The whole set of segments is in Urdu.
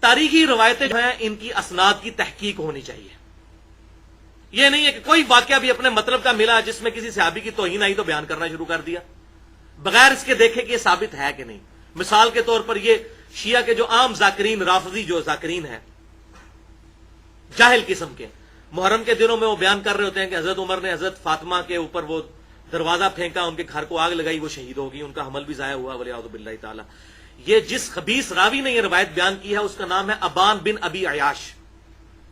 تاریخی روایتیں جو ہیں ان کی اسناد کی تحقیق ہونی چاہیے. یہ نہیں ہے کہ کوئی واقعہ بھی اپنے مطلب کا ملا جس میں کسی صحابی کی توہین آئی تو بیان کرنا شروع کر دیا بغیر اس کے دیکھے کہ یہ ثابت ہے کہ نہیں. مثال کے طور پر یہ شیعہ کے جو عام ذاکرین، رافضی جو ذاکرین ہیں جاہل قسم کے، محرم کے دنوں میں وہ بیان کر رہے ہوتے ہیں کہ حضرت عمر نے حضرت فاطمہ کے اوپر وہ دروازہ پھینکا، ان کے گھر کو آگ لگائی، وہ شہید ہو گئی، ان کا حمل بھی ضائع ہوا، ولیعوذ باللہ تعالی. یہ جس خبیث راوی نے یہ روایت بیان کی ہے اس کا نام ہے ابان بن ابی عیاش،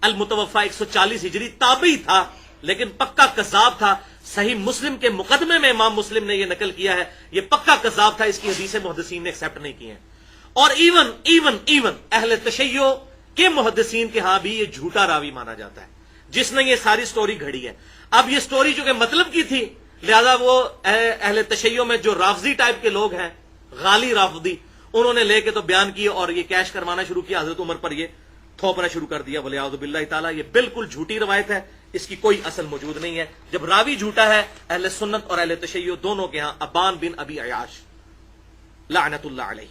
المتوفا 140 ہجری، تابعی تھا لیکن پکا کذاب تھا. صحیح مسلم کے مقدمے میں امام مسلم نے یہ نقل کیا ہے، یہ پکا کذاب تھا، اس کی حدیثیں محدثین نے ایکسپٹ نہیں کی ہیں. اور ایون اہل تشیع کے محدثین کے ہاں بھی یہ جھوٹا راوی مانا جاتا ہے جس نے یہ ساری سٹوری گھڑی ہے. اب یہ سٹوری چونکہ مطلب کی تھی لہذا وہ اہل تشیع میں جو رافضی ٹائپ کے لوگ ہیں، غالی رافضی، انہوں نے لے کے تو بیان کی اور یہ کیش کروانا شروع کیا، حضرت عمر پر یہ تھوپنا شروع کر دیا، ولیعوذ باللہ تعالی. یہ بالکل جھوٹی روایت ہے، اس کی کوئی اصل موجود نہیں ہے. جب راوی جھوٹا ہے اہل سنت اور اہل تشیع دونوں کے ہاں ابان بن ابی عیاش لعنت اللہ علیہ.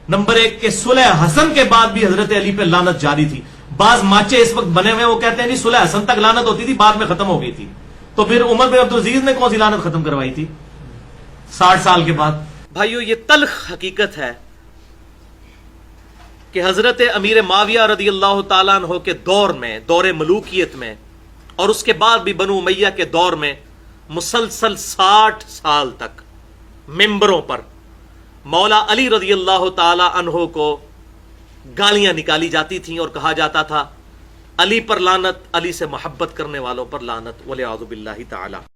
نمبر 1 کہ صلح حسن کے بعد بھی حضرت علی پہ لعنت جاری تھی. بعض ماچے اس وقت بنے ہوئے وہ کہتے ہیں نہیں صلح حسن تک لعنت ہوتی تھی، بعد میں ختم ہو گئی تھی. تو پھر عمر بن عبدالعزیز نے کون سی لعنت ختم کروائی تھی 60 سال کے بعد؟ بھائیو یہ تلخ حقیقت ہے کہ حضرت امیر معاویہ رضی اللہ تعالیٰ عنہ کے دور میں، دور ملوکیت میں، اور اس کے بعد بھی بنو امیہ کے دور میں مسلسل 60 سال تک ممبروں پر مولا علی رضی اللہ تعالی عنہ کو گالیاں نکالی جاتی تھیں اور کہا جاتا تھا علی پر لعنت، علی سے محبت کرنے والوں پر لعنت، ولیعوذ باللہ تعالی.